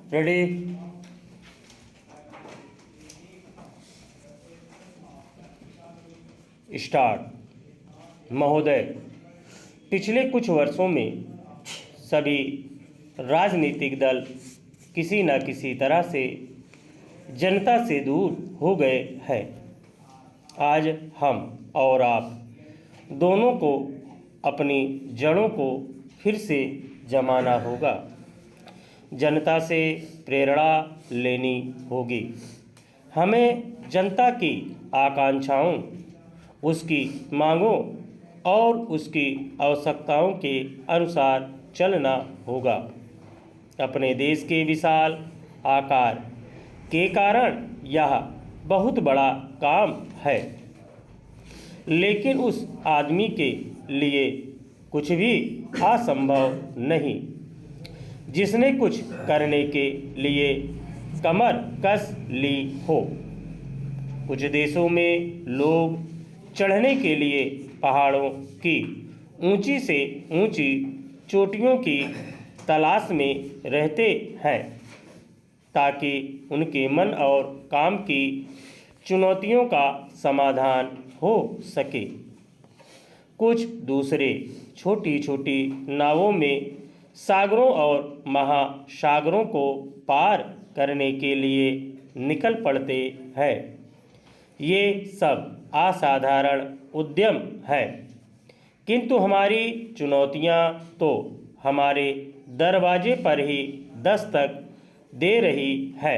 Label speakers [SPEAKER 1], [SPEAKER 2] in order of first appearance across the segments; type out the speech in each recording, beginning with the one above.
[SPEAKER 1] Ready. Start. महोदय, पिछले कुछ वर्षों में सभी राजनीतिक दल किसी न किसी तरह से जनता से दूर हो गए हैं। आज हम और आप दोनों को अपनी जड़ों को फिर से जमाना होगा। जनता से प्रेरणा लेनी होगी। हमें जनता की आकांक्षाओं, उसकी मांगों और उसकी आवश्यकताओं के अनुसार चलना होगा। अपने देश के विशाल आकार के कारण यह बहुत बड़ा काम है, लेकिन उस आदमी के लिए कुछ भी असंभव नहीं जिसने कुछ करने के लिए कमर कस ली हो। कुछ देशों में लोग चढ़ने के लिए पहाड़ों की ऊंची से ऊंची चोटियों की तलाश में रहते हैं ताकि उनके मन और काम की चुनौतियों का समाधान हो सके। कुछ दूसरे छोटी छोटी नावों में सागरों और महासागरों को पार करने के लिए निकल पड़ते हैं। ये सब असाधारण उद्यम है, किंतु हमारी चुनौतियां तो हमारे दरवाजे पर ही दस्तक दे रही है।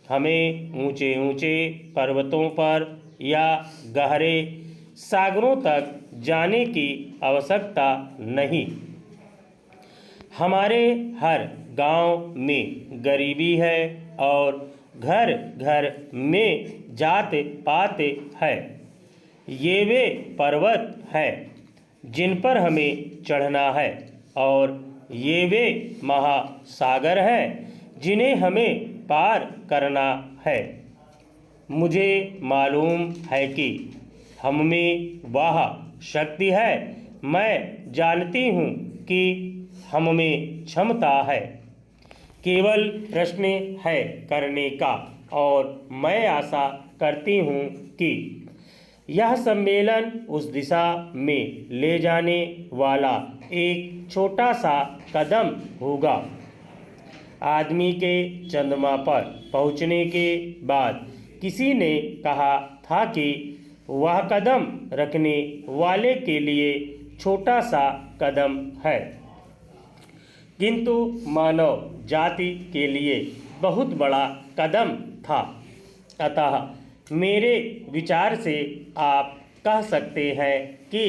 [SPEAKER 1] हमें ऊंचे ऊंचे पर्वतों पर या गहरे सागरों तक जाने की आवश्यकता नहीं। हमारे हर गांव में गरीबी है और घर घर में जात पात है। ये वे पर्वत हैं जिन पर हमें चढ़ना है और ये वे महासागर हैं जिन्हें हमें पार करना है। मुझे मालूम है कि हम में वह शक्ति है। मैं जानती हूँ कि हम में क्षमता है। केवल प्रश्न है करने का, और मैं आशा करती हूँ कि यह सम्मेलन उस दिशा में ले जाने वाला एक छोटा सा कदम होगा। आदमी के चंद्रमा पर पहुँचने के बाद किसी ने कहा था कि वह कदम रखने वाले के लिए छोटा सा कदम है, किंतु मानव जाति के लिए बहुत बड़ा कदम था। अतः मेरे विचार से आप कह सकते हैं कि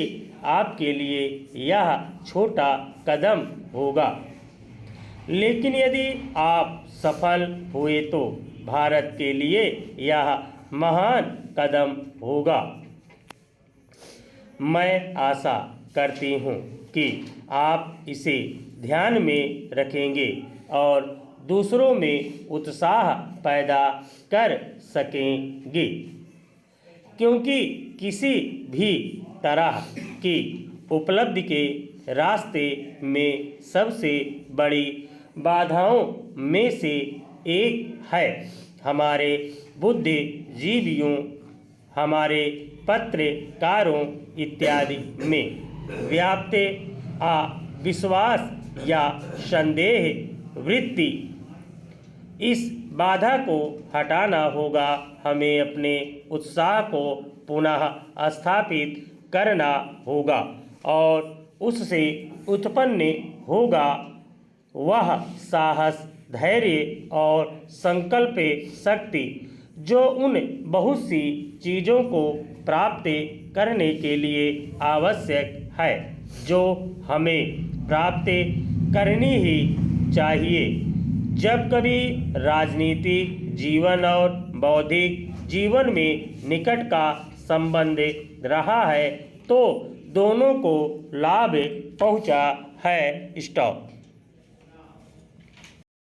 [SPEAKER 1] आपके लिए यह छोटा कदम होगा, लेकिन यदि आप सफल हुए तो भारत के लिए यह महान कदम होगा। मैं आशा करती हूँ कि आप इसे ध्यान में रखेंगे और दूसरों में उत्साह पैदा कर सकेंगे, क्योंकि किसी भी तरह की उपलब्धि के रास्ते में सबसे बड़ी बाधाओं में से एक है हमारे बुद्धिजीवियों, हमारे पत्रकारों इत्यादि में व्याप्त अविश्वास या संदेह वृत्ति। इस बाधा को हटाना होगा। हमें अपने उत्साह को पुनः स्थापित करना होगा और उससे उत्पन्न होगा वह साहस, धैर्य और संकल्प शक्ति जो उन बहुत सी चीज़ों को प्राप्त करने के लिए आवश्यक है, जो हमें प्राप्त करनी ही चाहिए। जब कभी राजनीतिक जीवन और बौद्धिक जीवन में निकट का संबंध रहा है तो दोनों को लाभ पहुंचा है। स्टॉप।